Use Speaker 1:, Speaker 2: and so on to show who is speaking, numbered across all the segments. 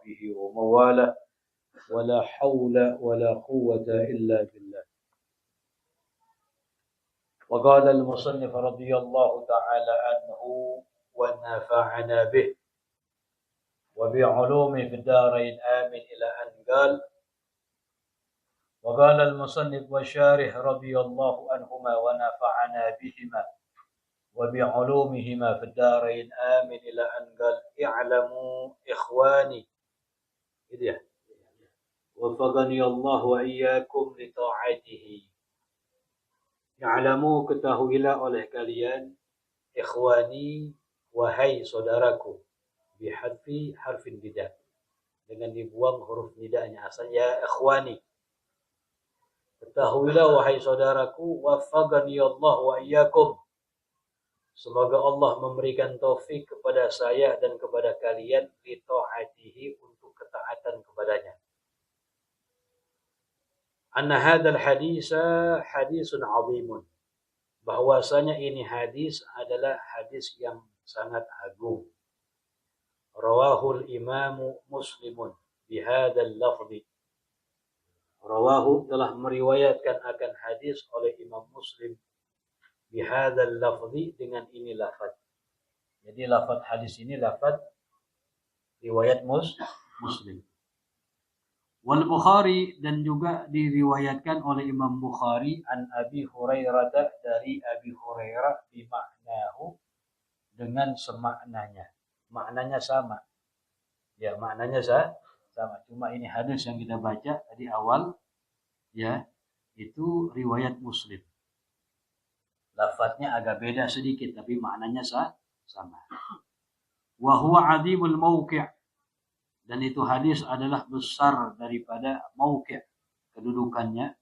Speaker 1: وصحبه ومواله ولا حول ولا قوة إلا بالله. وقال المصنف رضي الله تعالى عنه ونفعنا به وبعلومه في الدارين آمين إلى أن قال وقال المصنف والشارح رضي الله عنهما ونفعنا بهما وبعلومهما في الدارين آمين إلى أن قال اعلموا إخواني وفقني الله وإياكم لطاعته. Ya'lamu ketahuilah oleh kalian, ikhwani wahai saudaraku, bihadfi harfin nida, dengan dibuang huruf nidanya, asalnya ikhwani. Ketahuilah wahai saudaraku, waffaqani Allah wa iyyakum, semoga Allah memberikan taufik kepada saya dan kepada kalian li ta'atihi, untuk ketaatan kepadanya. Anna hadzal hadisa hadisun 'azimun, bahwasanya ini hadis adalah hadis yang sangat agung. Rawahul imamu Muslimun bihadzal lafzi, rawahu telah meriwayatkan akan hadis oleh Imam Muslim bihadzal lafzi, dengan ini lafaz. Jadi lafaz hadis ini lafaz riwayat Muslim. Wal Bukhari, dan juga diriwayatkan oleh Imam Bukhari an Abi Hurairah, dari Abi Hurairah, bimaknahu, dengan semaknanya. Maknanya sama. Ya, maknanya sama. Cuma ini hadis yang kita baca tadi awal, ya, itu riwayat Muslim. Lafadznya agak beda sedikit, tapi maknanya sama. Wa huwa 'azimul mauqi', dan itu hadis adalah besar daripada mauqi', kedudukannya,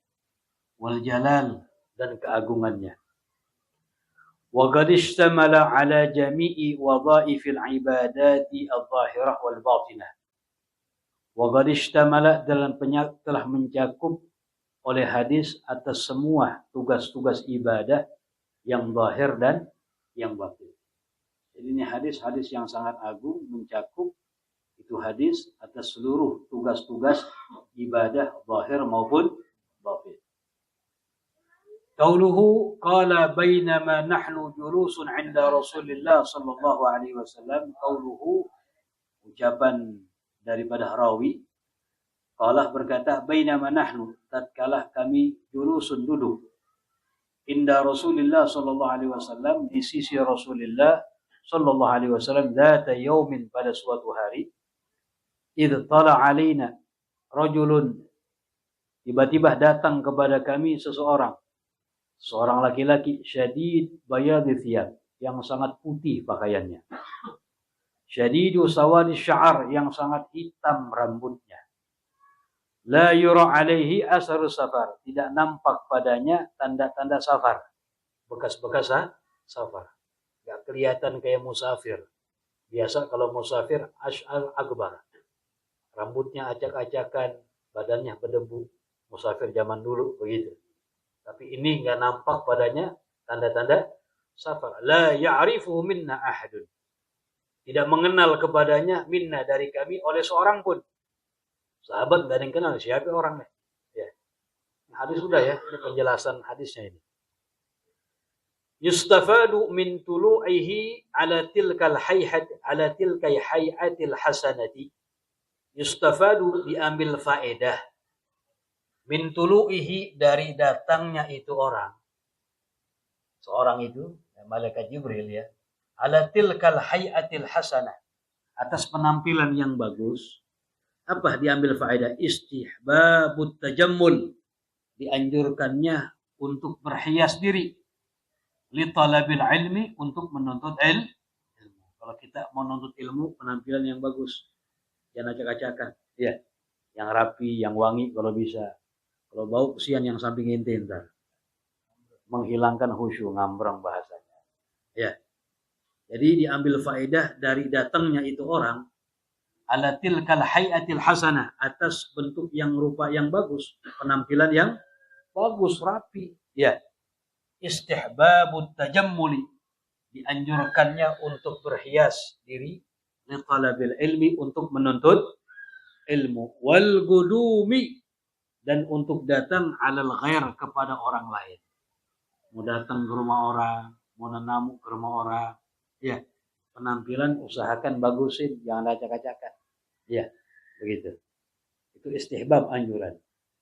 Speaker 1: wal jalal, dan keagungannya. Wa qad ishtamala ala jami'i wadha'ifil ibadati adh-dhahirah wal batinah. Wa qad ishtamala, telah mencakup oleh hadis atas semua tugas-tugas ibadah yang zahir dan yang batin. Jadi ini hadis-hadis yang sangat agung, mencakup itu hadis atas seluruh tugas-tugas ibadah zahir maupun batin. Qauluhu qala bainama nahnu julusun 'inda Rasulillah sallallahu alaihi wasallam. Qauluhu, ucapan daripada rawi, qala berkata, bainama nahnu, tatkala kami julusun duduk, inda Rasulillah sallallahu alaihi wasallam, di sisi Rasulullah sallallahu alaihi wasallam, dzata yaumin, pada suatu hari, idh tala alaina rajulun, tiba-tiba datang kepada kami seorang laki-laki, syadid bayadhi thiyab, yang sangat putih pakaiannya, syadidu sawadi sya'ar, yang sangat hitam rambutnya, la yura alaihi asar safar, tidak nampak padanya tanda-tanda safar, bekas-bekas safar, enggak kelihatan kayak musafir. Biasa kalau musafir ash'al akbar, rambutnya acak-acakan, badannya berdebu, musafir zaman dulu begitu. Tapi ini enggak nampak padanya tanda-tanda safar. La ya'rifu minna ahadun, tidak mengenal kepadanya, minna, dari kami, oleh seorang pun. Sahabat enggak ada yang kenal siapa orangnya. Ya. Hadis sudah ya, ini penjelasan hadisnya ini. Yustafadu min tulu'ihi ala tilkal hay'atil hasanati. Yustafadu, diambil faedah, min tulu'ihi, dari datangnya itu orang. Seorang itu, malaikat Jibril ya, ala tilkal hay'atil hasanah, atas penampilan yang bagus. Apa diambil faedah? Istihbabut tajammul, dianjurkannya untuk berhias diri, li talabil ilmi, untuk menuntut ilmu. Kalau kita mau menuntut ilmu, penampilan yang bagus, jangan acak-acakan, ya, yang rapi, yang wangi kalau bisa. Kalau bau, kesian yang samping ente ntar, menghilangkan khusyuk, ngambrang bahasanya, ya. Jadi diambil faedah dari datangnya itu orang, ala tilkal hay'atil hasanah, atas bentuk yang rupa yang bagus, penampilan yang bagus, rapi, ya. Istihbabut tajammuli, dianjurkannya untuk berhias diri, li talabil ilmi, untuk menuntut ilmu, wal gudumi, dan untuk datang alal ghair, kepada orang lain. Mau datang ke rumah orang, mau nenamu ke rumah orang, ya, penampilan usahakan bagusin, jangan acak-acakan. Ya, begitu. Itu istihbab, anjuran.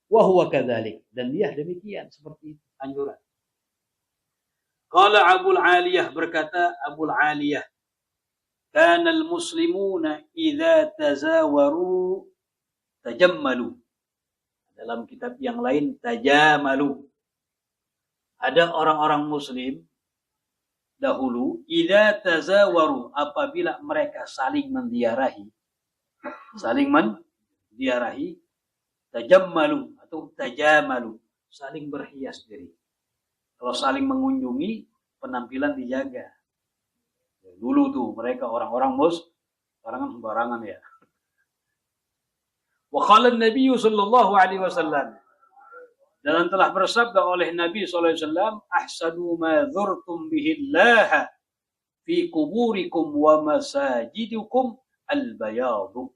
Speaker 1: Wa huwa kadzalik, dan dia demikian, seperti itu anjuran. Qala Abul Aliyah, berkata Abul Aliyah, kana al-muslimuna idza tazawaru tajammalu. Dalam kitab yang lain tajamalu. Ada orang-orang muslim dahulu, idza tazawaru, apabila mereka saling menziarahi, tajammalu atau tajamalu, saling berhias diri. Kalau saling mengunjungi, penampilan dijaga. Dulu tuh mereka orang-orang sekarang sembarangan ya. Wa qala an-nabiy sallallahu alaihi wasallam, dan telah bersabda oleh Nabi sallallahu alaihi wasallam, ahsanu ma dzurtum bihi Allah fi quburikum wa masajidikum al-bayadu.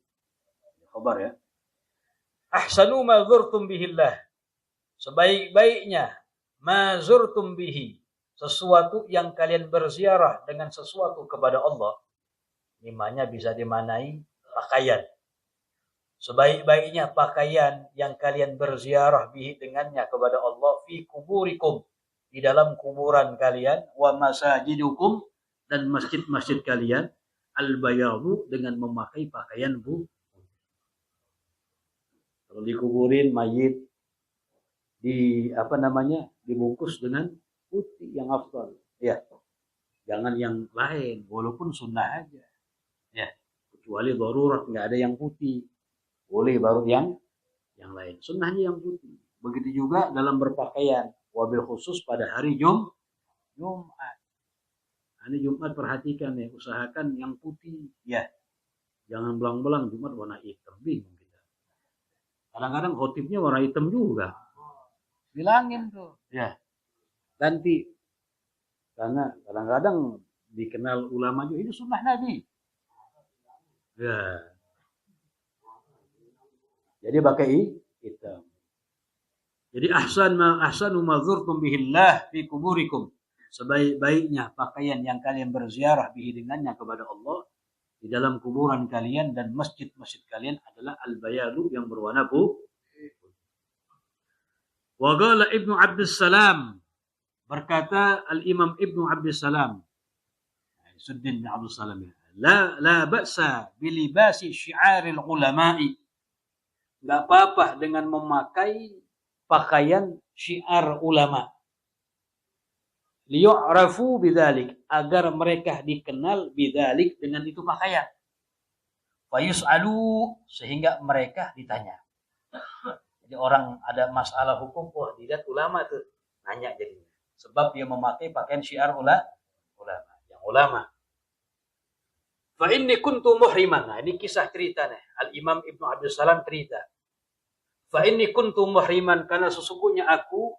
Speaker 1: Khabar ya. Ahsanu ma dzurtum bihi Allah, sebaik-baiknya ma zurtum bihi, sesuatu yang kalian berziarah dengan sesuatu kepada Allah. Nimanya bisa dimanai pakaian. Sebaik-baiknya pakaian yang kalian berziarah bihi dengannya kepada Allah, fi kuburikum, di dalam kuburan kalian, wa masajidukum, dan masjid-masjid kalian, al-bayadu, dengan memakai pakaian kalau dikuburin mayit dibungkus dengan putih yang afdal, ya, jangan yang lain, walaupun sunnah aja, ya, kecuali darurat nggak ada yang putih, boleh baru yang lain, sunnahnya yang putih. Begitu juga dalam berpakaian, wabil khusus pada hari Jumat. Ini Jumat perhatikan ya, usahakan yang putih, ya, jangan belang-belang. Jumat warna hitam, bingung kita. Kadang-kadang khotibnya warna hitam juga. Bilangin tuh, ya, ganti. Karena kadang-kadang dikenal ulama juga, ini sunnah Nabi. Ya. Jadi pakai hitam. Jadi ahsanu ma dzurtum bihillah fi kuburikum, sebaik-baiknya pakaian yang kalian berziarah bihi dengannya kepada Allah di dalam kuburan kalian dan masjid-masjid kalian adalah al-bayadu, yang berwarna putih. Wa qala Ibnu Abdus Salam, berkata al-Imam Ibnu Abdus Salam, Suddin bin Abdus Salam, la ba'sa bilibasi syi'aril ulama'i, enggak apa-apa dengan memakai pakaian syiar ulama, liyu'rafu bidzalik, agar mereka dikenal bidzalik, dengan itu pakaian, fayus'alu, sehingga mereka ditanya. Jadi orang ada masalah hukum, wah dilihat ulama tuh, nanya jadinya. Sebab dia memakai pakaian syiar yang ulama. Fa inni kuntu muhriman. Nah, ini kisah cerita nih. Al-Imam Ibnu Abdus Salam cerita. Fa inni kuntu muhriman, karena sesungguhnya aku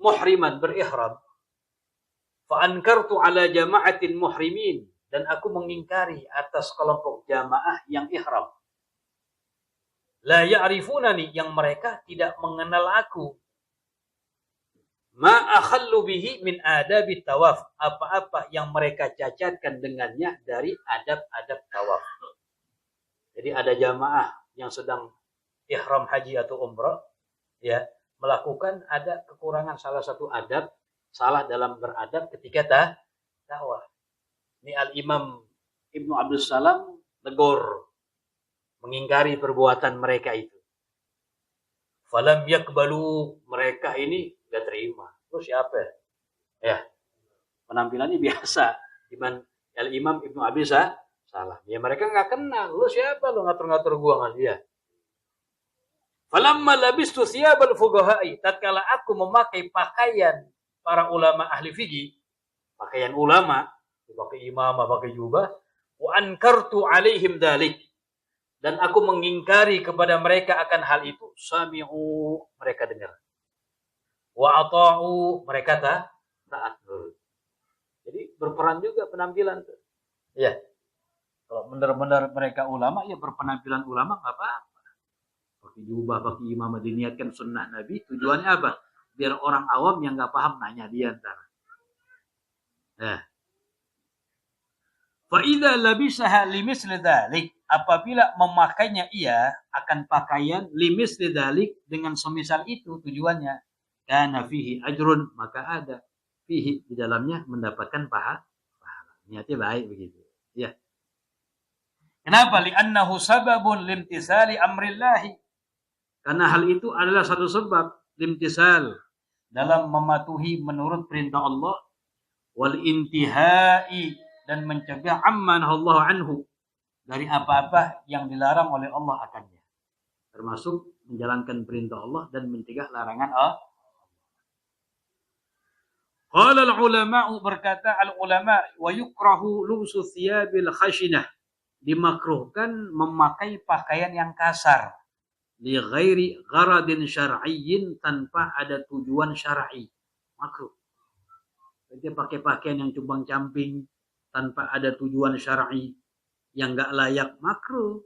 Speaker 1: muhriman, berihram. Fa ankartu ala jama'atin muhrimin, dan aku mengingkari atas kelompok jamaah yang ihram. La ya'rifunani, yang mereka tidak mengenal aku. Ma akhallu bihi min adabi tawaf, apa-apa yang mereka cacatkan dengannya dari adab-adab tawaf. Jadi ada jamaah yang sedang ihram haji atau umrah, ya, melakukan ada kekurangan salah satu adab, salah dalam beradab ketika tawaf. Ini Al-Imam Ibnu Abdus Salam tegur, mengingkari perbuatan mereka itu. Falam yakbalu, mereka ini gak terima. Lu siapa? Ya, penampilannya biasa. Iman Al-Imam Ibnu Abi Salam. Ya mereka gak kenal. Lu siapa lu ngatur-ngatur gua ngan dia? Falamma labistu thiyabal fuqaha'i, tatkala aku memakai pakaian para ulama ahli fikih, pakaian ulama, pakai imamah, pakai jubah, wa ankartu alaihim dzalik, dan aku mengingkari kepada mereka akan hal itu, sami'u, mereka dengar, wa ata'u, mereka taat. Jadi berperan juga penampilan tuh. Ya. Kalau benar-benar mereka ulama, ya berpenampilan ulama enggak apa-apa. pakai jubah, pakai imamah, diniatkan sunnah Nabi. Tujuannya apa? Biar orang awam yang nggak paham nanya dia ntar. Nah, fa'idha labisaha limisli dzalik, apabila memakainya ia akan pakaian limisli dzalik dengan semisal itu tujuannya, kana fihi ajrun, maka ada fihi di dalamnya mendapatkan pahala. Niatnya baik begitu. Ya. Kenapa? Li'annahu sababun limtisali amrillahi. Karena hal itu adalah satu sebab limtisal dalam mematuhi menurut perintah Allah, wal intihai, dan mencegah amman Allah anhu, dari apa-apa yang dilarang oleh Allah akannya, termasuk menjalankan perintah Allah dan mencegah larangan Allah. Qala al-ulama, berkata al-ulama, wa yukrahu lubsu thiyabil khashinah, dimakruhkan memakai pakaian yang kasar, li ghairi gharadin syar'iyyin, tanpa ada tujuan syar'i, makruh. Jadi pakai pakaian yang cumbang-camping tanpa ada tujuan syar'i, yang enggak layak, makruh.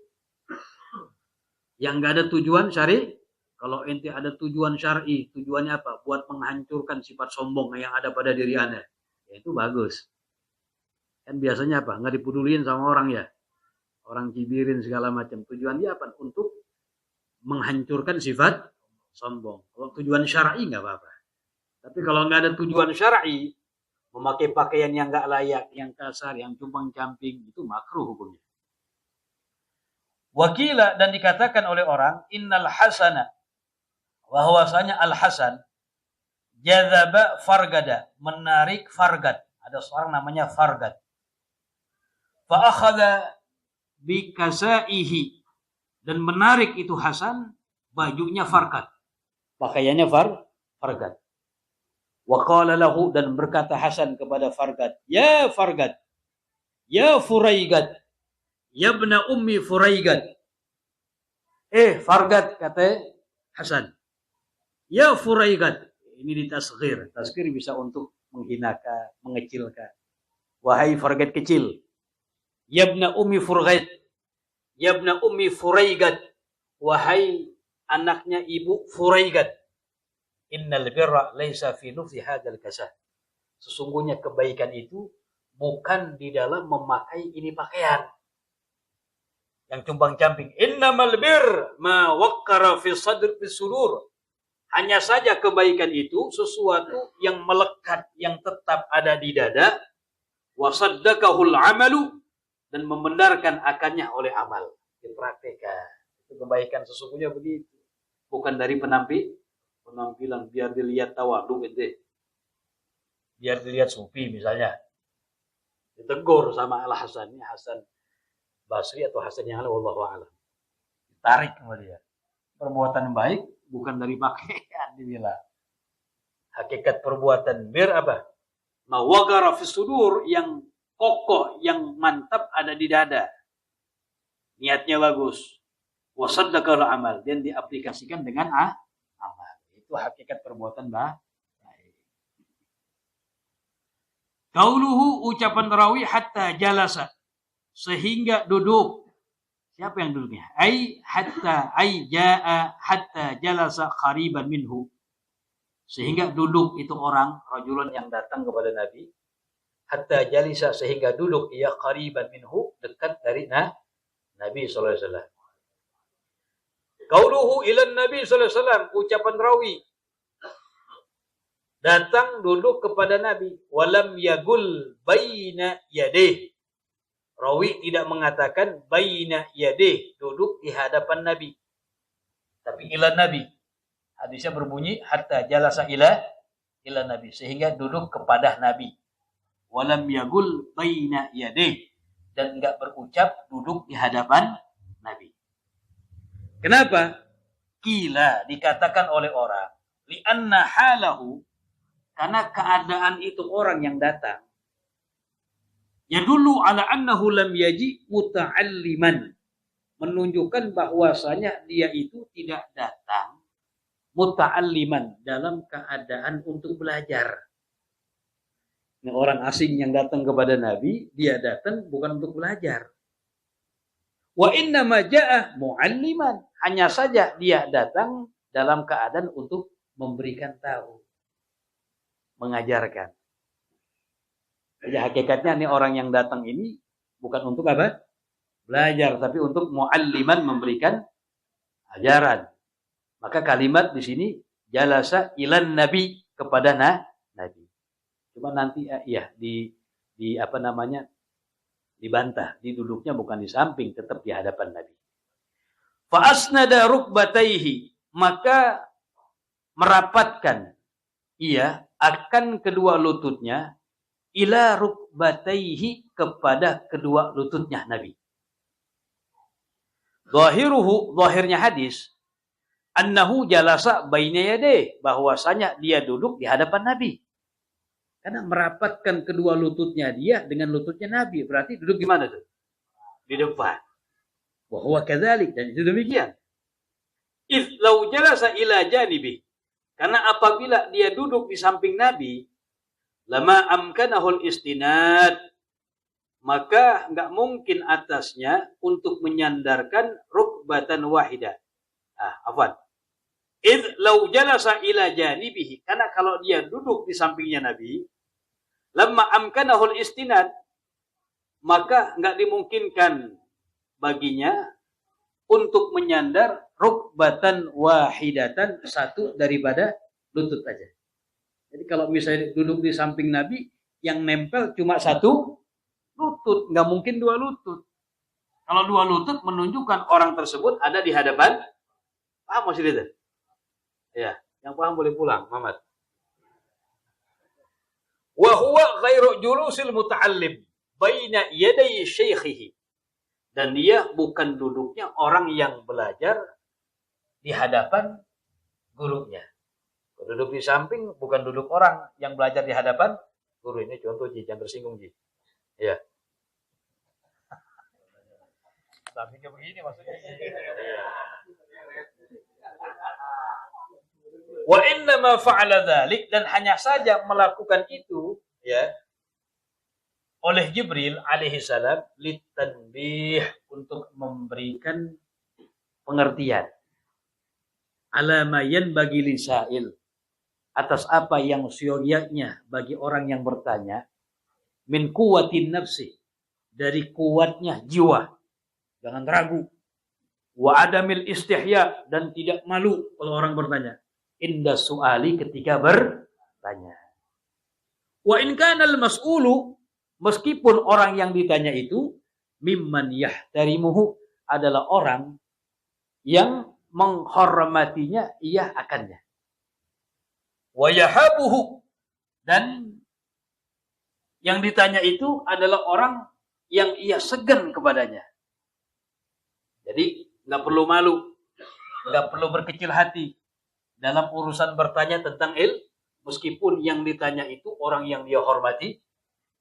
Speaker 1: Yang enggak ada tujuan syar'i, kalau ente ada tujuan syar'i, tujuannya apa? Buat menghancurkan sifat sombong yang ada pada diri Anda, ya itu bagus. Kan biasanya apa? Enggak dipedulin sama orang ya. Orang cibirin segala macam. Tujuan dia apa? Untuk menghancurkan sifat sombong. Kalau tujuan syar'i enggak apa-apa. Tapi kalau enggak ada tujuan syar'i, memakai pakaian yang enggak layak, yang kasar, yang cumbang-camping, itu makruh hukumnya. Wakila, dan dikatakan oleh orang, innal hasana, bahwasanya al-hasan, jadzaba fargada, menarik fargad. Ada seorang namanya Fargad. Fa akhadha bi kasaihi, dan menarik itu Hasan bajunya Fargad. Pakaiannya Fargad. Wa qala lahu, dan berkata Hasan kepada Fargad, ya Fargad, ya Furaigad, ya ibna ummi Furaigad. Fargad, kata Hasan. Ya Furaigad, ini ditasghir. Tasghir bisa untuk menghinakan, mengecilkan. Wahai Fargad kecil. Ya ibna ummi Furaigad, ya ibna ummi Furaigad, wahai anaknya ibu Furaigad. Innal birra laisa fi lufzi hadzal kasah. Sesungguhnya kebaikan itu bukan di dalam memakai ini pakaian yang cumbang-camping. Innamal bir ma waqqara fi sadr fi sudur. Hanya saja kebaikan itu sesuatu yang melekat, yang tetap ada di dada. Wa saddaqahul amalu, dan membenarkan akannya oleh amal. Dipraktikkan. Itu kebaikan sesungguhnya begitu. Bukan dari penampilan biar dilihat tawadhu gitu. Biar dilihat sufi misalnya. Ditegur sama Al-Hasan, ini Hasan Basri atau Hasan yang lain, wallahu a'lam. Ditarik sama dia. Perbuatan baik bukan dari pakaian, dibilang. Hakikat perbuatan bir apa? Mawagara fi sudur, yang kokoh, yang mantap ada di dada. Niatnya bagus. Wasaddaqal amal, dan diaplikasikan dengan amal. Itu hakikat perbuatan baik. Qauluhu, ucapan rawi, hatta jalasa, sehingga duduk. Siapa yang duduknya? Jaa hatta jalasa qariban minhu. Sehingga duduk itu orang, rajulun yang datang kepada Nabi. Hatta jalisa, sehingga duduk ia qariban minhu, dekat dari Nabi sallallahu alaihi wasallam. Qauluhu ila Nabi sallallahu alaihi wasallam, ucapan rawi, datang duduk kepada Nabi. Walam yagul baina yadih. Rawi tidak mengatakan baina yadih, duduk di hadapan Nabi. Tapi ila Nabi. Hadisnya berbunyi hatta jalasa ila Nabi, sehingga duduk kepada Nabi. Walam yagul baina yadih, dan enggak berucap duduk di hadapan Nabi. Kenapa? Kila, dikatakan oleh orang, li'anna halahu, karena keadaan itu orang yang datang, yadullu ala annahu lam yaji muta'alliman, menunjukkan bahwasanya dia itu tidak datang muta'alliman, dalam keadaan untuk belajar. Ini orang asing yang datang kepada Nabi, dia datang bukan untuk belajar. Wa inna ma ja'a mu'alliman. Hanya saja dia datang dalam keadaan untuk memberikan tahu, mengajarkan. Jadi hakikatnya ini orang yang datang ini bukan untuk apa? Belajar, tapi untuk mu'alliman, memberikan ajaran. Maka kalimat di sini jalasa ilan nabi, kepada nabi. Cuma nanti di apa namanya? Dibantah, diduduknya bukan di samping, tetap di hadapan nabi. Fa asnada rukbataihi, maka merapatkan ia akan kedua lututnya ila rukbataihi, kepada kedua lututnya nabi. Zahiruhu, zahirnya hadis, annahu jalasa baina yadayhi, bahwasanya dia duduk di hadapan nabi. Karena merapatkan kedua lututnya dia dengan lututnya nabi, berarti duduk di mana tuh? Di depan. Wa huwa kadzalik, dan itu demikian. If law jalasa ila janibi, karena apabila dia duduk di samping nabi, lama amkanahul istinad, maka enggak mungkin atasnya untuk menyandarkan rukbatan wahidah. Afwan. Id law jalasa ila janibihi, karena kalau dia duduk di sampingnya nabi, lamma amkanahul istinad, maka enggak dimungkinkan baginya untuk menyandar rukbatan wahidatan, satu daripada lutut aja. Jadi kalau misalnya duduk di samping nabi, yang nempel cuma satu lutut, nggak mungkin dua lutut. Kalau dua lutut menunjukkan orang tersebut ada di hadapan. Paham masih itu? Ya, yang paham boleh pulang, Muhammad. Wa huwa ghairu julusil muta'allim baina yaday syaikhihi. Dan dia bukan duduknya orang yang belajar di hadapan gurunya. Duduk di samping bukan duduk orang yang belajar di hadapan guru. Ini contoh, Ji, jangan tersinggung, Ji. Ya. Sampingnya begini maksudnya. Wa inna ma fa'ala dzalik, dan hanya saja melakukan itu ya oleh Jibril alaihi salam litanbih, untuk memberikan pengertian ala ma yanbaghi lisail, atas apa yang siogianya bagi orang yang bertanya, min kuwatin nafsi, dari kuatnya jiwa, jangan ragu, wa adamil istihya, dan tidak malu kalau orang bertanya, inda su'ali, ketika bertanya. Wa in kana al-mas'ulu, meskipun orang yang ditanya itu mimman yahtarimuhu, adalah orang yang menghormatinya ia akannya. Wa yahabuhu, dan yang ditanya itu adalah orang yang ia segan kepadanya. Jadi nggak perlu malu, nggak perlu berkecil hati dalam urusan bertanya tentang meskipun yang ditanya itu orang yang dia hormati,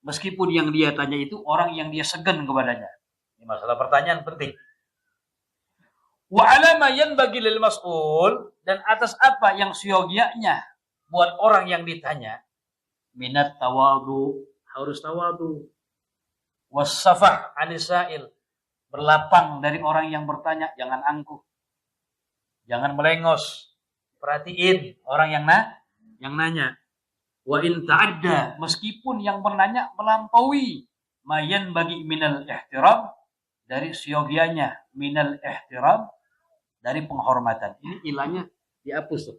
Speaker 1: meskipun yang dia tanya itu orang yang dia segan kepadanya. Ini masalah pertanyaan penting. Wa alama yanbaghi lil mas'ul, dan atas apa yang siogianya buat orang yang ditanya, minat tawadu, harus tawadu, wasafah anisail, berlapang dari orang yang bertanya, jangan angkuh, jangan melengos, perhatiin orang yang nanya. Wa in ta'adda, meskipun yang menanya melampaui mayan bagi minal ihtiram, dari siogianya minal ihtiram, dari penghormatan. Ini ilahnya dihapus tuh.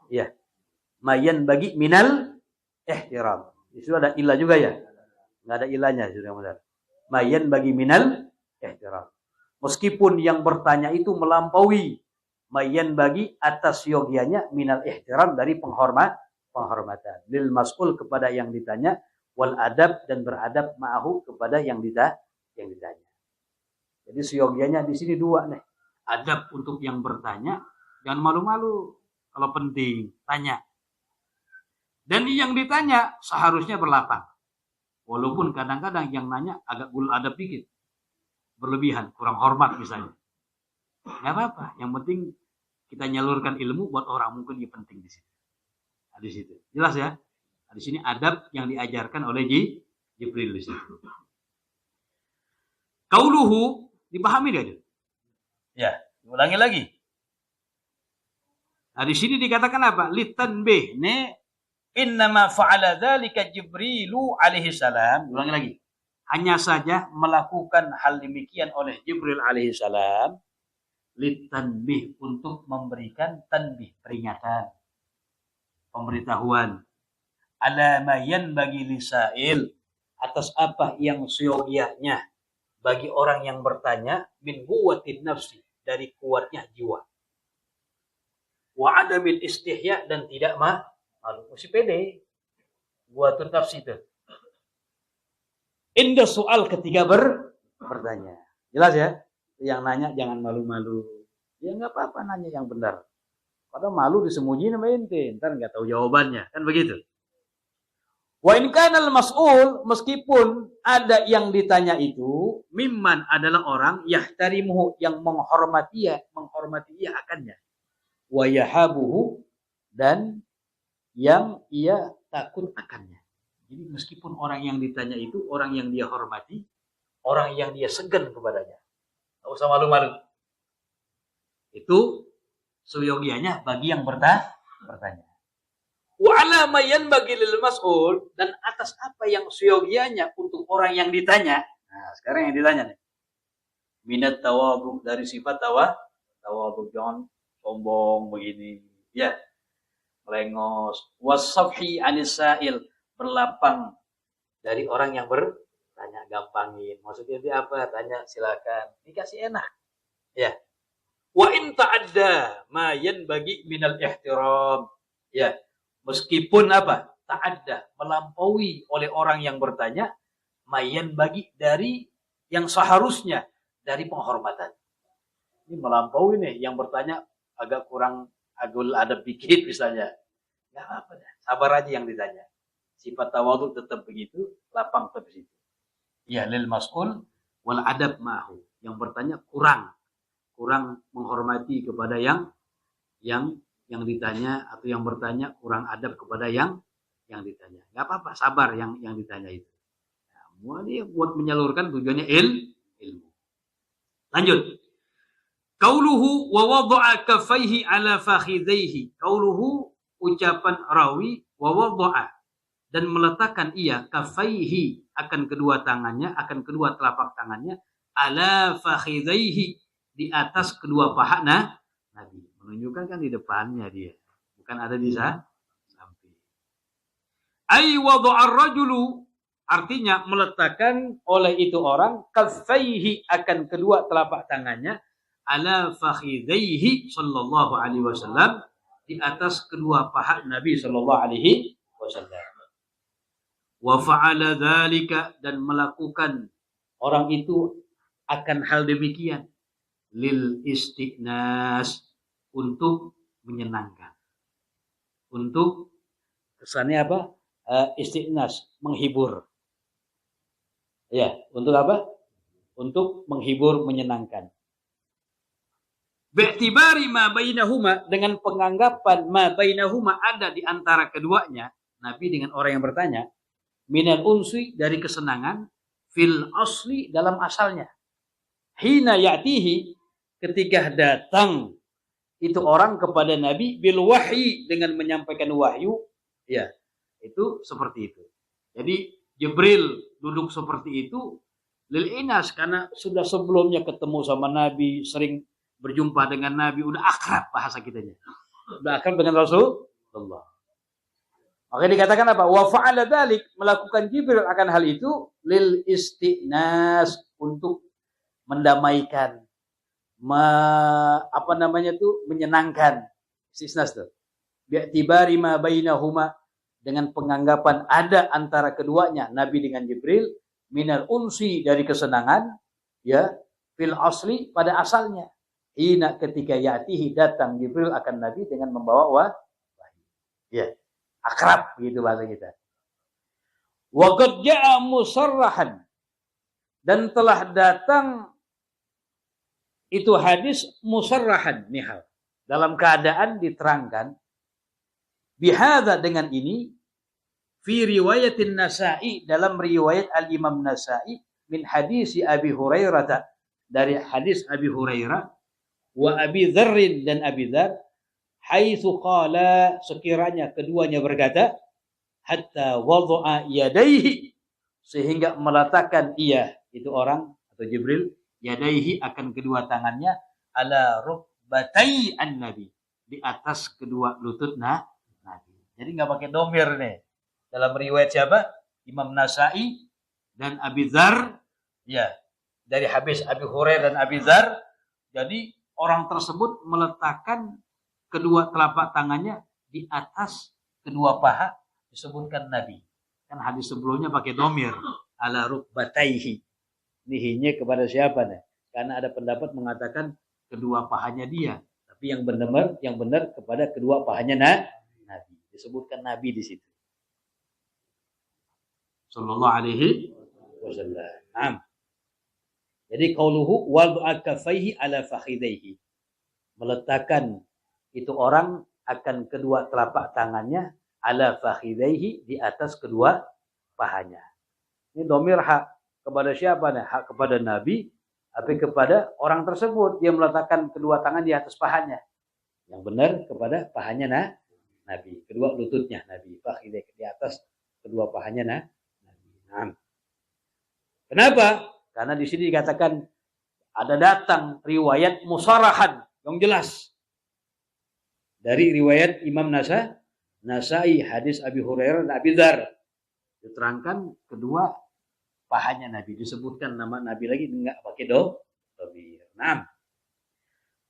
Speaker 1: Ya. Mayan bagi minal ihtiram. Itu ada ilah juga ya? Enggak ada ilahnya, sudah benar. Mayan bagi minal ihtiram. Meskipun yang bertanya itu melampaui mayan bagi atas yogianya minal ihtiram, dari penghormatan. Lil mas'ul, kepada yang ditanya, wal adab, dan beradab ma'ahu, kepada yang ditanya. Jadi siogianya di sini dua nih. Adab untuk yang bertanya, jangan malu-malu, kalau penting tanya. Dan yang ditanya seharusnya berlapang. Walaupun kadang-kadang yang nanya agak gul adab dikit, berlebihan, kurang hormat misalnya. Enggak apa-apa, yang penting kita nyalurkan ilmu buat orang, mungkin yang penting di situ. Nah, di situ. Jelas ya? Nah, di sini adab yang diajarkan oleh Jibril di situ. Qauluhu,
Speaker 2: Dipahami dia?
Speaker 1: Ya, ulangi lagi.
Speaker 2: Nah, di sini dikatakan apa? Litanbih.
Speaker 1: Ini innama fa'ala dzalika Jibrilu alaihi salam. Ulangi lagi.
Speaker 2: Hanya saja
Speaker 1: Melakukan hal demikian oleh Jibril alaihi salam
Speaker 2: litanbih,
Speaker 1: untuk memberikan tanbih, peringatan,
Speaker 2: pemberitahuan.
Speaker 1: Ala ma yanbaghi lisail, atas apa yang seyogianya bagi orang yang bertanya, min quwwatin nafsi, dari kuatnya jiwa. Wa adamil istihya, dan tidak malu. Mesti pede. Quwwatun nafsi itu. Indah soal ketika bertanya. Jelas ya? Yang nanya jangan malu-malu. Ya nggak apa-apa nanya yang benar. Padahal malu disembunyiin sama ente, ntar nggak tahu jawabannya, kan begitu. Wa in kana al-mas'ul, meskipun ada yang ditanya itu, mimman adalah orang yahtarimuhu, yang menghormati ia akannya. Wa yahabuhu, dan yang ia takut akannya. Jadi meskipun orang yang ditanya itu orang yang dia hormati, orang yang dia segan kepadanya. Enggak usah malu-malu. Itu seyogianya bagi yang bertanya. Wa ala ma yanbaghi lil mas'ul, dan atas apa yang seyogianya untuk orang yang ditanya. Nah, sekarang yang ditanya nih. Minat tawadhu, dari sifat tawadhu, jangan sombong begini. Ya. Melengos. Wasafhi anis sa'il, berlapang dari orang yang bertanya, gampangin. Maksudnya dia apa? Tanya silakan. Dikasih enak. Ya. Wa in ta'adda ma yanbaghi minal ihtiram. Ya. Meskipun apa? Ta'adda, melampaui oleh orang yang bertanya, mayan bagi dari yang seharusnya, dari penghormatan. Ini melampaui nih, yang bertanya agak kurang agul adab dikit misalnya. Nggak apa-apa dah, sabar aja yang ditanya. Sifat tawadhu tetap begitu, lapang tetap begitu. Ya, lil mas'ul wal adab ma'hu. Yang bertanya kurang menghormati kepada yang ditanya, atau yang bertanya kurang adab kepada yang ditanya. Nggak apa-apa, sabar yang ditanya itu. Semua dia buat menyalurkan tujuannya ilmu. Lanjut. Qauluhu wa wada'a kaffaihi ala fakhidaihi. Qauluhu, ucapan rawi, wa wada'a, dan meletakkan ia kaffaihi, akan kedua tangannya, akan kedua telapak tangannya, ala fakhidaihi, di atas kedua paha Nabi. Menunjukkan kan di depannya dia, bukan ada di samping. Ay wada'ar rajulu, artinya meletakkan oleh itu orang kaffaihi, akan kedua telapak tangannya, ala fakhidaihi sallallahu alaihi wasallam, di atas kedua paha Nabi sallallahu alaihi wasallam. Wa fa'ala dzalika, dan melakukan orang itu akan hal demikian, lil istiqnas, untuk menyenangkan. Untuk kesannya apa? Istiqnas, menghibur. Ya, untuk apa? Untuk menghibur, menyenangkan. Bi'tibari ma bainahuma, dengan penganggapan ma bainahuma, ada di antara keduanya, Nabi dengan orang yang bertanya, minal unsi, dari kesenangan, fil asli, dalam asalnya. Hina ya'tihi, ketika datang itu orang kepada Nabi, bil wahyi, dengan menyampaikan wahyu, ya, itu seperti itu. Jadi Jibril duduk seperti itu lil inas, karena sudah sebelumnya ketemu sama Nabi, sering berjumpa dengan Nabi, udah akrab bahasa kitanya. Udah akrab dengan Rasulullah. Makanya dikatakan apa? Wa fa'ala dzalik, melakukan Jibril akan hal itu lil istinas, untuk mendamaikan, menyenangkan. Istisnas tuh. Bi'tibari ma bainahuma, dengan penganggapan ada antara keduanya, Nabi dengan Jibril, minal unsi, dari kesenangan, ya, fil asli, pada asalnya. Hina, ketika ya'tihi, datang Jibril akan Nabi dengan membawa wahyu. Ya, akrab begitu bahasa kita. Wa qad ja'a musarrahan, dan telah datang itu hadis musarrahan, nihal, dalam keadaan diterangkan, bihadza, dengan ini, fi riwayatin Nasa'i, dalam riwayat al-Imam Nasa'i, min hadisi Abi Hurairah, dari hadis Abi Hurairah wa Abi Dzarrin dan Abi Dzar haitsu qala sekiranya keduanya berkata hatta wadha'a yadaihi sehingga meletakkan ia itu orang atau Jibril yadaihi akan kedua tangannya ala rukbatai an-nabi di atas kedua lutut Nabi. Jadi nggak pakai domir nih. Dalam riwayat siapa? Imam Nasa'i dan Abi Dzar. Ya, dari habis Abi Hurairah dan Abi Dzar. Jadi orang tersebut meletakkan kedua telapak tangannya di atas kedua paha disebutkan Nabi. Kan hadis sebelumnya pakai domir ala rukbataihi. Nihinya kepada siapa nih? Karena ada pendapat mengatakan kedua pahanya dia. Tapi yang benar kepada kedua pahanya Nabi. Disebutkan Nabi di situ. Sallallahu alaihi wasallam. Jadi qauluhu wad'a kaffaihi ala fakhidaihi. Meletakkan itu orang akan kedua telapak tangannya ala fakhidaihi di atas kedua pahanya. Ini domir hak kepada siapa nih? Hak kepada Nabi tapi kepada orang tersebut yang meletakkan kedua tangan di atas pahanya. Yang benar kepada pahanya Nabi, kedua lututnya Nabi, fakhidai di atas kedua pahanya Nabi. Nah. Kenapa? Karena di sini dikatakan ada datang riwayat musarahan yang jelas dari riwayat Imam Nasa'i hadis Abi Hurairah dan Abi Dzar diterangkan kedua pahanya Nabi, disebutkan nama Nabi lagi enggak pakai domir. Nah.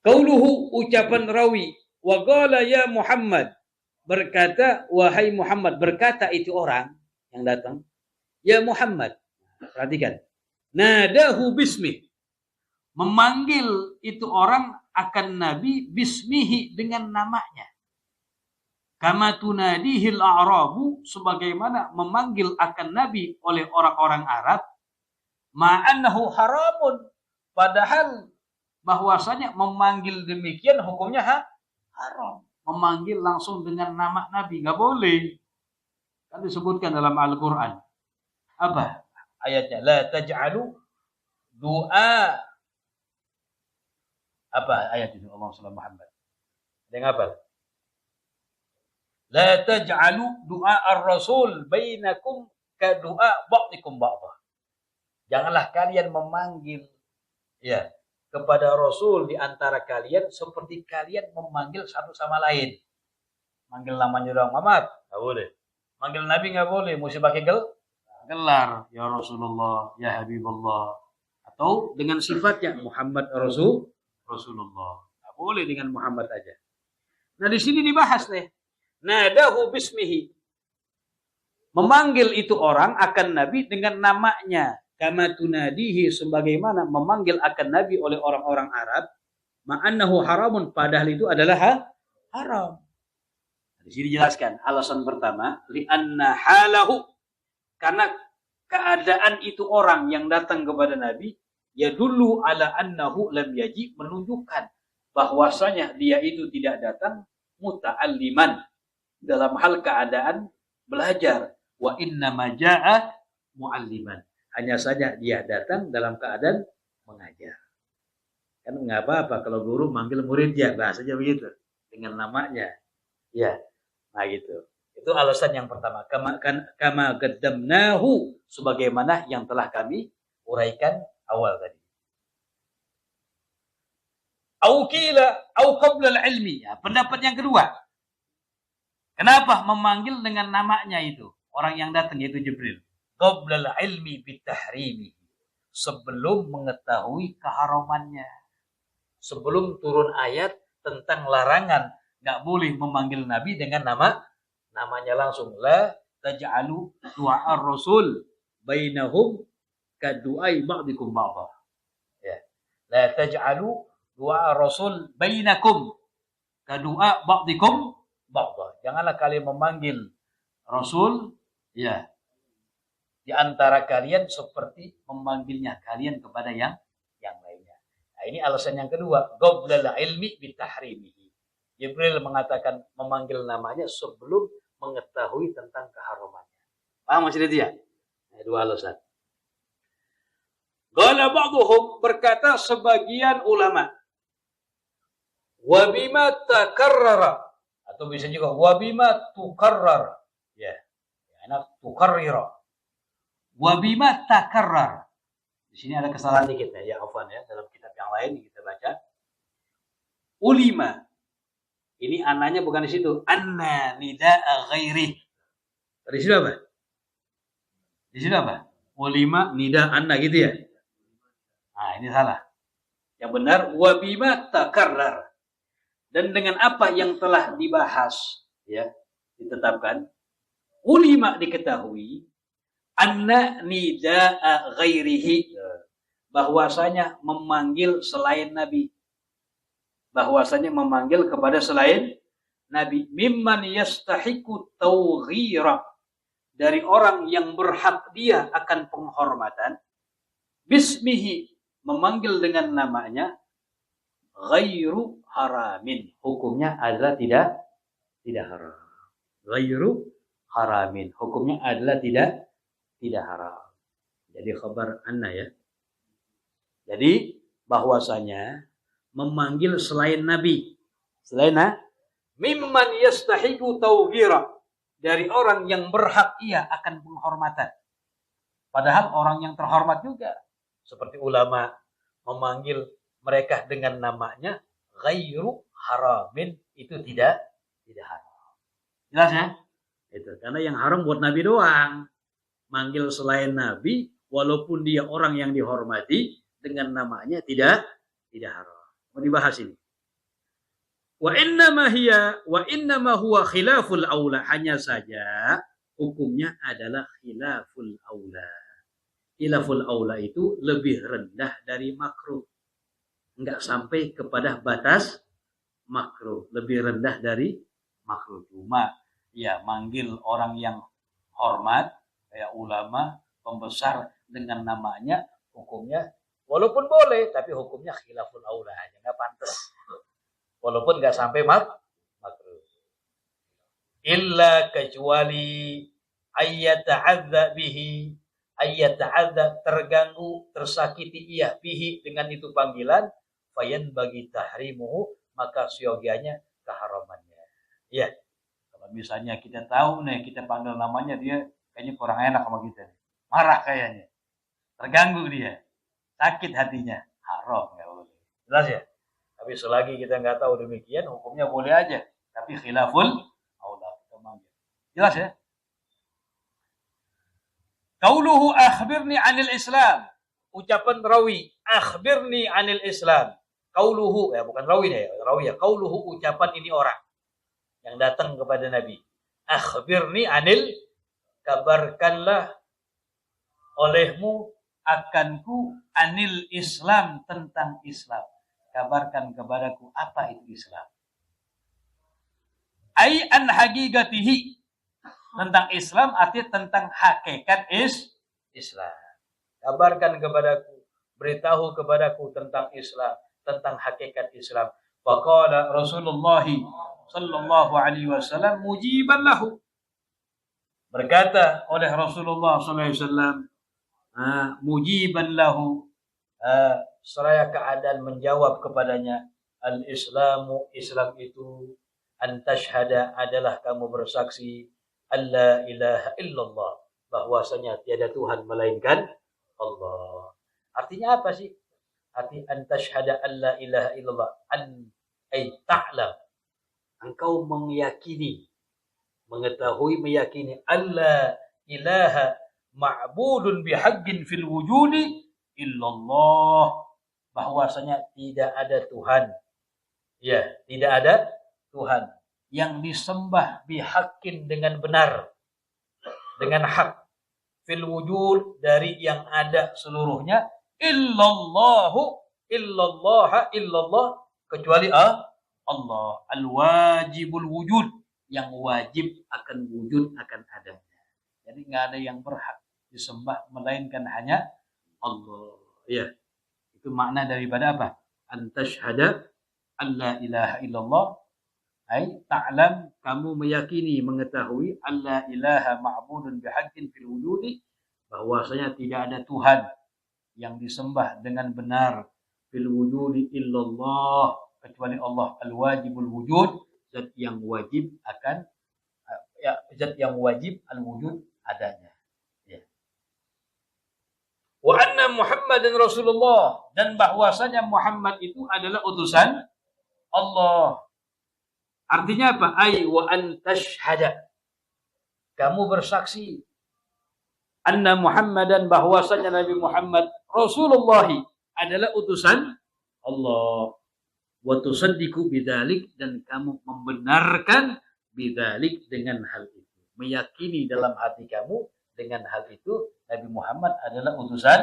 Speaker 1: Qauluhu ucapan rawi wa qala ya Muhammad berkata wahai Muhammad berkata itu orang yang datang ya Muhammad. Perhatikan. Nadahu bismi memanggil itu orang akan Nabi bismihi dengan namanya. Kama tunadihil a'rabu sebagaimana memanggil akan Nabi oleh orang-orang Arab ma'annahu haramun padahal bahwasanya memanggil demikian hukumnya haram. Memanggil langsung dengan nama Nabi enggak boleh. Kan disebutkan dalam Al-Qur'an. Apa ayatnya? La taj'alu du'a. Apa ayat itu Allah Subhanahu Muhammad? Dengan apa? La taj'alu du'a ar-rasul bainakum ka du'a ba'dikum ba'dha. Janganlah kalian memanggil ya kepada Rasul di antara kalian seperti kalian memanggil satu sama lain. Manggil namanya doang Muhammad, enggak boleh. Manggil Nabi enggak boleh, mesti pakai gelar. Ya Rasulullah, ya Habibullah. Atau dengan sifatnya Muhammad Rasulullah. Enggak boleh dengan Muhammad aja. Nah, di sini dibahas nih. Nadahu bismihi. Memanggil itu orang akan Nabi dengan namanya. Kama tunadihi sebagaimana memanggil akan Nabi oleh orang-orang Arab ma'annahu haramun padahal itu adalah haram. Di sini dijelaskan alasan pertama li'anna halahu karena keadaan itu orang yang datang kepada Nabi ya dulu ala annahu lam yaji menunjukkan bahwasanya dia itu tidak datang muta'alliman dalam hal keadaan belajar wa inna ma jaa mu'alliman. Hanya saja dia datang dalam keadaan mengajar. Kan nggak apa-apa kalau guru manggil muridnya, bahasanya begitu. Dengan namanya. Ya, nah gitu. Itu alasan yang pertama. Kama qaddamnahu sebagaimana yang telah kami uraikan awal tadi. Au qila au qabla al-ilmi. Ya, pendapat yang kedua. Kenapa memanggil dengan namanya itu? Orang yang datang yaitu Jibril. Qablal ilmi bitahrimi sebelum mengetahui keharamannya, sebelum turun ayat tentang larangan nggak boleh memanggil Nabi dengan namanya langsung la taj'alu du'a ar-rasul bainahum ka du'ai ba'dikum ba'dha ya la taj'alu du'a ar-rasul bainakum ka du'a ba'dikum ba'dha janganlah kalian memanggil Rasul ya di antara kalian seperti memanggilnya kalian kepada yang lainnya. Nah, ini alasan yang kedua, qablal ilmi bitahrimihi. Jibril mengatakan memanggil namanya sebelum mengetahui tentang keharamannya. Paham maksudnya dia? Nah, dua alasan. Qala ba'dhum, berkata sebagian ulama, wa bima takarrara, atau bisa juga wa bima tukarrar. Ya. Enak tukarrira. Wa bima takarrar. Di sini ada kesalahan dikit ya, afwan ya, dalam kitab yang lain kita baca ulima. Ini ananya bukan di situ. Anna nida'a ghairi. Di situ apa? Di situ apa? Ulima nida anna gitu ya. Nah, ini salah. Yang benar wa bima takarrar. Dan dengan apa yang telah dibahas ya, ditetapkan, ulima diketahui anna nida'a ghairihi, bahwasanya memanggil selain Nabi, bahwasanya memanggil kepada selain Nabi, mimman yastahiqu tawghira, dari orang yang berhak dia akan penghormatan, bismihi, memanggil dengan namanya, ghairu haramin, hukumnya adalah tidak haram. Ghairu haramin, hukumnya adalah tidak haram. Jadi khabar anna ya. Jadi bahwasanya memanggil selain Nabi, selain mimman yastahiqu tawghira, dari orang yang berhak ia akan penghormatan. Padahal orang yang terhormat juga, seperti ulama, memanggil mereka dengan namanya ghairu haramin, itu tidak haram. Jelas ya? Itu karena yang haram buat Nabi doang. Manggil selain Nabi walaupun dia orang yang dihormati dengan namanya tidak haram. Mau dibahas ini. Wa innama huwa khilaful aula, hanya saja hukumnya adalah khilaful aula. Khilaful aula itu lebih rendah dari makruh. Enggak sampai kepada batas makruh, lebih rendah dari makruh. Cuma ya manggil orang yang hormat kayak ulama, pembesar dengan namanya, hukumnya walaupun boleh tapi hukumnya khilaful aula aja, enggak pantas. Walaupun enggak sampai makruh. Illa kecuali ayyata'adza bihi, ayyata'adza, terganggu, tersakiti ia bihi dengan itu panggilan, fayan bagi tahrimuhu, maka siogianya keharamannya. Ya. Kalau misalnya kita tahu nih, kita panggil namanya, dia kayaknya kurang enak sama kita. Marah kayaknya. Terganggu dia. Sakit hatinya. Haram. Nggak boleh. Jelas ya? Tapi selagi kita nggak tahu demikian, hukumnya boleh aja. Tapi khilaful aula. Jelas ya? Qauluhu akhbirni anil Islam. Ucapan rawi. Akhbirni anil Islam. Qauluhu. Ya bukan rawi deh. Rawi ya. Qauluhu, ucapan ini orang yang datang kepada Nabi. Akhbirni anil, kabarkanlah olehmu akanku, anil Islam, tentang Islam. Kabarkan kepadaku apa itu Islam. Ai an haqigatihi, tentang Islam artinya tentang hakikat Islam. Kabarkan kepadaku, beritahu kepadaku tentang Islam, tentang hakikat Islam. Faqala Rasulullah sallallahu alaihi wasallam mujiban lahu, berkata oleh Rasulullah sallallahu alaihi wasallam, mujiban lahu, seraya keadaan menjawab kepadanya, al-islamu, Islam itu, an tashhada, adalah kamu bersaksi, alla ilaha illallah, bahwasanya tiada Tuhan melainkan Allah. Artinya apa sih? Arti an tashhada alla ilaha illallah, an ay ta'lam, engkau meyakini, mengetahui, meyakini, alla ilaha ma'budun bihaqqin fil wujudi illallah, bahwasanya tidak ada Tuhan, ya, tidak ada Tuhan yang disembah bihaqqin, dengan benar, dengan hak, fil wujud, dari yang ada seluruhnya, illallahu, illallah, kecuali Allah, al-wajibul wujud, yang wajib akan wujud, akan adanya. Jadi nggak ada yang berhak disembah melainkan hanya Allah. Ya, itu makna daripada apa? Antashhada alla ilaha illallah, ay ta'lam, kamu meyakini, mengetahui, alla ilaha ma'budun bihaqqin fil wujudi, bahwasanya tidak ada Tuhan yang disembah dengan benar bil wujudi illallah, kecuali Allah al-wajibul wujud, zat yang wajib akan zat yang wajib al-wujud adanya. Ya. Wa anna Muhammadan Rasulullah, dan bahwasanya Muhammad itu adalah utusan Allah. Artinya apa? Ai wa an tashhada, kamu bersaksi, anna Muhammadan, bahwasanya Nabi Muhammad Rasulullah adalah utusan Allah. Wa tusaddiqu bidzalik, dan kamu membenarkan bidzalik dengan hal itu. Meyakini dalam hati kamu dengan hal itu Nabi Muhammad adalah utusan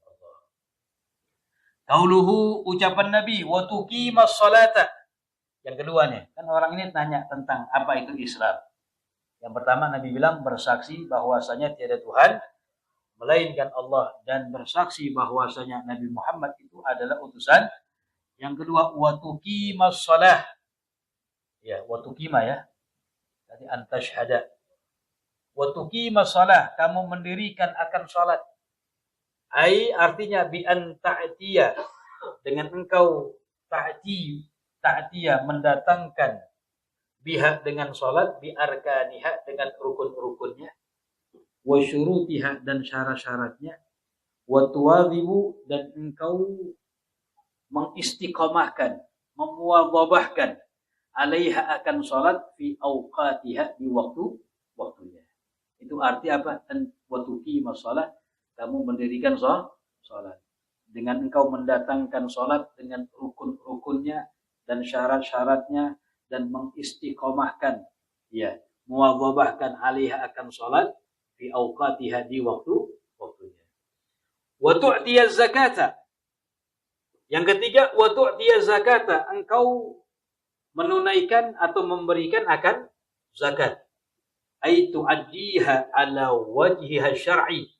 Speaker 1: Allah. Qauluhu, ucapan Nabi, wa tuqimas salata. Yang kedua nih, kan orang ini tanya tentang apa itu Islam. Yang pertama Nabi bilang bersaksi bahwasanya tiada Tuhan melainkan Allah, dan bersaksi bahwasanya Nabi Muhammad itu adalah utusan. Yang kedua, wa tuqimas shalah. Ya, wa tuqima ya. Tadi antashhada. Wa tuqimas shalah, kamu mendirikan akan salat. Ai artinya bi an ta'tiya, dengan engkau ta'tiya mendatangkan biha dengan salat, bi arkaniha dengan rukun-rukunnya, wa syurutiha dan syarat-syaratnya, wa tuwadhibu dan engkau mengistiqamahkan, memuwadhabahkan alaiha akan salat, fi awqatiha di waktunya. Itu arti apa? Wa tuqimas shalah, kamu mendirikan salat. Dengan engkau mendatangkan salat dengan rukun-rukunnya dan syarat-syaratnya, dan mengistiqamahkan, ya, muwadhabahkan alaiha akan salat, fi awqatiha di waktunya. Wa tu'tiyaz zakata. Yang ketiga, wa tu'tiyaz zakata, engkau menunaikan atau memberikan akan zakat. Ai tu'addiha ala wajhiha syar'i,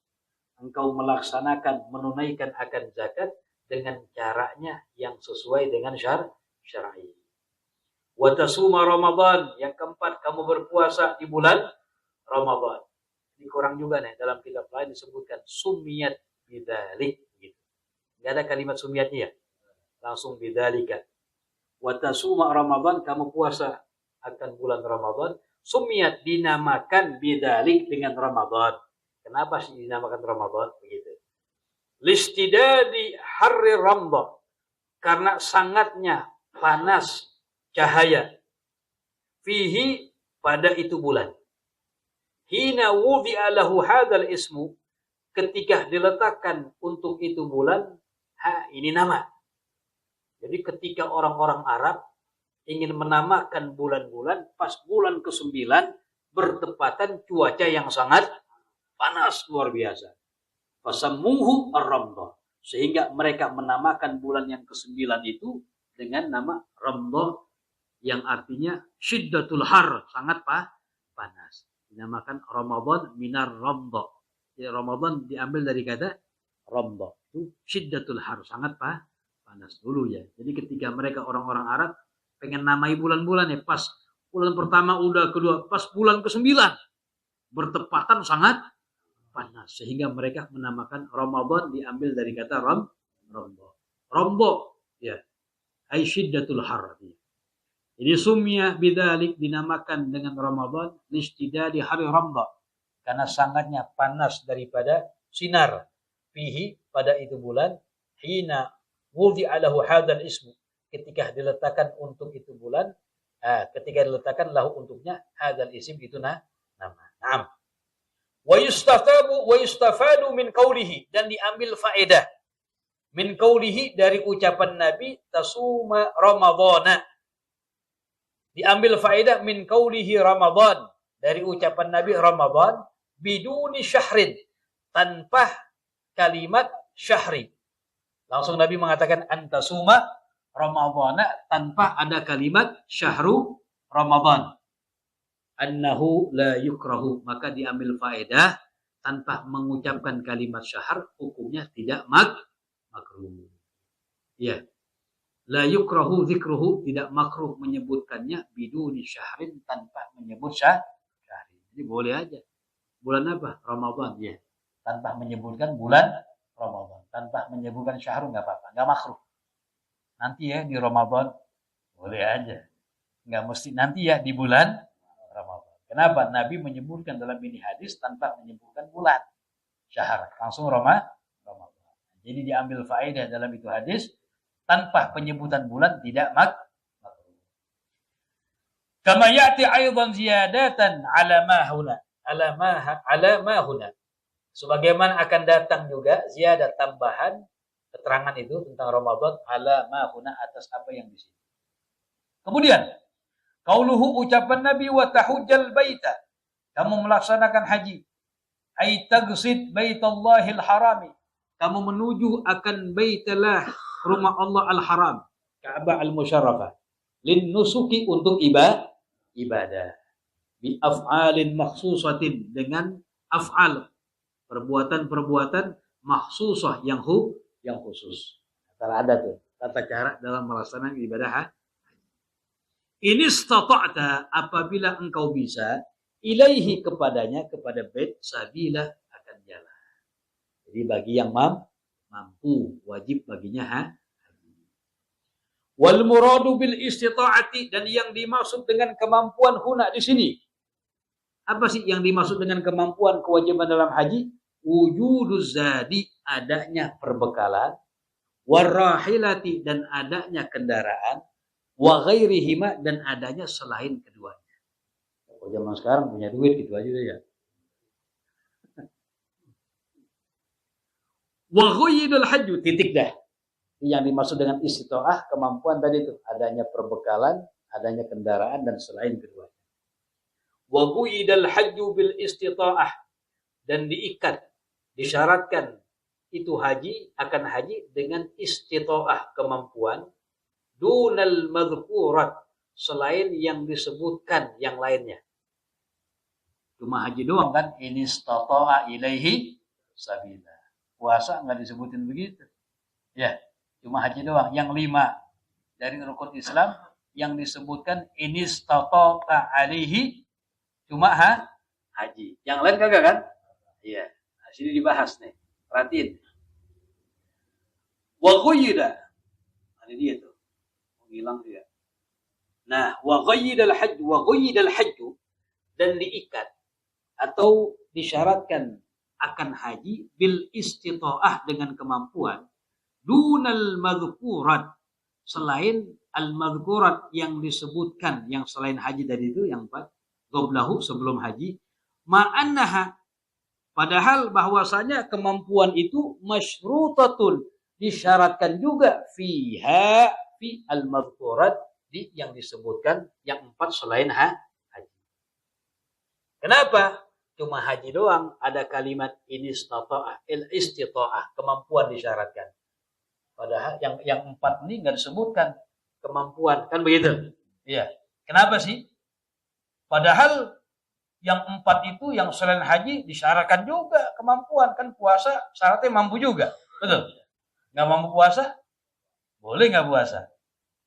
Speaker 1: engkau melaksanakan, menunaikan akan zakat dengan caranya yang sesuai dengan syar'i. Wa tasuma Ramadan, yang keempat kamu berpuasa di bulan Ramadan. Ini kurang juga nih, dalam kitab lain disebutkan sumiyat bidzalik gitu. Enggak ada kalimat sumiyatnya ya. Langsung bidzalika. Wa tasuma Ramadan, kamu puasa akan bulan Ramadan. Sumiyat, dinamakan bidzalik dengan Ramadan. Kenapa sih dinamakan Ramadan begitu? Listidadi harri Ramadan, karena sangatnya panas cahaya, fihi, pada itu bulan. Hina wudhi'a lahu hadzal ismu, ketika diletakkan untuk itu bulan, ini nama. Jadi ketika orang-orang Arab ingin menamakan bulan-bulan, pas bulan ke-9 bertepatan cuaca yang sangat panas luar biasa. Fasammuhu ar-Ramdah, sehingga mereka menamakan bulan yang ke-9 itu dengan nama Ramdah, yang artinya syiddatul har, sangat panas. Dinamakan Ramadan minar Ramdah. Jadi Ramadan diambil dari kata Ramdah, itu syiddatul har, sangat panas dulu ya. Jadi ketika mereka orang-orang Arab pengen namai bulan-bulan ya, pas bulan pertama udah, kedua, pas bulan ke-9 bertepatan sangat panas, sehingga mereka menamakan Ramadan diambil dari kata Ramdah. Ramdah ya, ai syiddatul har. Jadi sumiyah bidzalik, dinamakan dengan Ramadan listidadi hari Ramdah, karena sangatnya panas daripada sinar, fihi, pada itu bulan, hina wudhi'a lahu hadzal ismu, ketika diletakkan untuk itu bulan, ketika diletakkan lahu untuknya hadzal isim, itu nama. Naam. Wa yustafadu min qawlihi, dan diambil faedah min qawlihi, dari ucapan Nabi tasuma Ramadhana. Diambil faedah min qawlihi Ramadan, dari ucapan Nabi Ramadan, biduni syahrin, tanpa kalimat syahri. Langsung Nabi mengatakan antasuma Ramadhana, tanpa ada kalimat syahru Ramadan. Annahu la yukrahu, maka diambil faedah tanpa mengucapkan kalimat syahr, hukumnya tidak makruh. Ya. La yukrahu dzikruhu, tidak makruh menyebutkannya, biduni syahrin, tanpa menyebut syahrin. Jadi boleh aja. Bulan apa? Ramadan ya. Tanpa menyebutkan bulan Ramadan. Tanpa menyebutkan syahrul nggak apa-apa, nggak makruh. Nanti ya di Ramadan boleh aja. Nggak mesti nanti ya di bulan Ramadan. Kenapa? Nabi menyebutkan dalam ini hadis tanpa menyebutkan bulan. Syahr, langsung Ramadan. Jadi diambil faedah dalam itu hadis tanpa penyebutan bulan tidak makruh. Kama ya'ti aidan ziyadatan ala ma huna. Sebagaimana akan datang juga ziyadah tambahan keterangan itu tentang Ramadan ala ma huna atas apa yang di sini. Kemudian qauluhu ucapan Nabi wa tahujjal baita. Kamu melaksanakan haji. Ai taqsid baitallahil harami. Kamu menuju akan baitallah rumah Allah al-haram, Ka'bah al-musyarrafah. Lin nusuki untuk ibadah. Bi af'alin makhsusatin dengan af'al, perbuatan-perbuatan makhsusah yang khusus. Karena ada tuh tata cara dalam melaksanakan ibadah. Ini istata'ta apabila engkau bisa ilaihi kepadanya, kepada bait sabila akan jalan. Jadi bagi yang mampu wajib baginya wal muradu bil istita'ati, dan yang dimaksud dengan kemampuan huna di sini. Apa sih yang dimaksud dengan kemampuan kewajiban dalam haji? Wujuduz zadi, adanya perbekalan, warahilati, dan adanya kendaraan, wa ghairihima, dan adanya selain keduanya. Kalau zaman sekarang punya duit gitu aja ya. Wa ghayyidul hajju, titik dah. Yang dimaksud dengan istita'ah, kemampuan tadi itu adanya perbekalan, adanya kendaraan, dan selain keduanya. Wa ghayyidul hajju bil istita'ah, dan diikat, disyaratkan itu haji akan haji dengan istita'ah, kemampuan, dunal madhkurat, selain yang disebutkan yang lainnya. Cuma haji doang kan, ini istata'a ilaihi sabila. Puasa nggak disebutin begitu. Ya, cuma haji doang. Yang 5 dari rukun Islam yang disebutkan ini istata'a alaihi cuma haji. Yang lain kagak kan? Iya. Nah, sini dibahas nih. Perhatiin. Wa ghayyida. Ada dia tuh. Hilang dia. Nah, wa ghayyidal hajj dan diikat atau disyaratkan akan haji bil istita'ah dengan kemampuan dunal madhkurat, selain al madhkurat yang disebutkan, yang selain haji tadi itu yang 4 qablahu, sebelum haji, ma'annaha, padahal bahwasanya kemampuan itu masyrutatun, disyaratkan juga fi al madhkurat, di yang disebutkan yang 4 selain haji. Kenapa? Cuma haji doang ada kalimat ini istita'ah, kemampuan disyaratkan. Padahal yang 4 ini nggak disebutkan kemampuan, kan begitu? Iya. Kenapa sih? Padahal yang 4 itu yang selain haji disyaratkan juga kemampuan, kan puasa syaratnya mampu juga, betul? Nggak mampu puasa, boleh nggak puasa,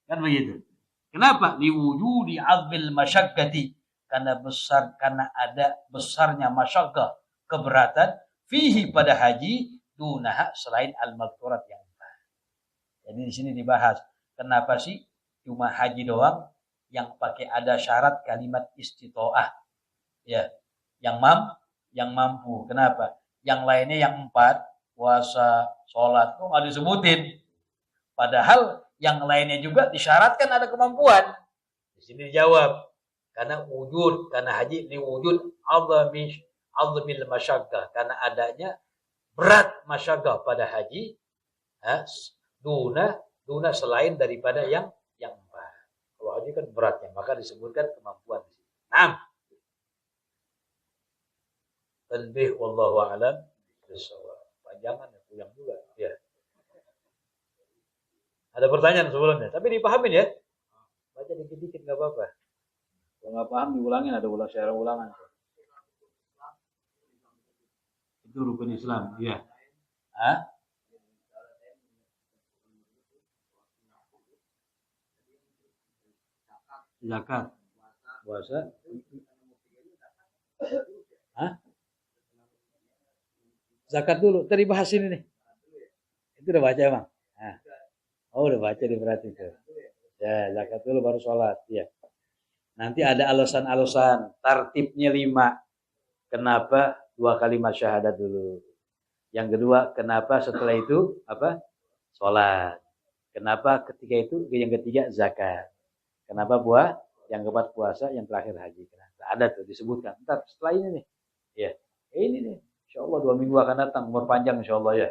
Speaker 1: kan begitu? Kenapa? Liwujudi azbil masyaqqati, karena ada besarnya masyaqqah, keberatan, fihi pada haji, dunaha selain al-madhkurat yang 4. Jadi di sini dibahas kenapa sih cuma haji doang yang pakai ada syarat kalimat istita'ah, ya, yang mampu. Kenapa? Yang lainnya yang 4, puasa, sholat, kok nggak disebutin? Padahal yang lainnya juga disyaratkan ada kemampuan. Di sini dijawab. Karena haji ini wujud azmil masyaqqah, karena adanya berat masyaqqah pada haji, duna selain daripada yang 4. Kalau haji kan beratnya, maka disebutkan kemampuan di sini. Naam. Tanbih wallahu a'lam bishawab. Panjangan ya, puyang juga. Ya. Ada pertanyaan sebelumnya, tapi dipahamin ya. Baca dikit-dikit enggak apa-apa. Kalau nggak paham diulangin, ada share ulangan. Itu rukun Islam, iya. Zakat, puasa, zakat dulu. Tadi bahas ini nih. Itu udah baca emang? Nah. Oh udah baca di berarti itu. Ya, zakat dulu baru sholat. Ya. Nanti ada alasan-alasan. Tartibnya 5. Kenapa 2 kalimat syahadat dulu? Yang kedua, kenapa setelah itu apa? Sholat. Kenapa ketika itu? Yang ketiga zakat. Kenapa yang keempat puasa, yang terakhir haji. Kenapa? Ada tuh disebutkan. Ntar setelah ini nih. Ya, ini nih. Insya Allah 2 minggu akan datang. Umur panjang insya Allah ya.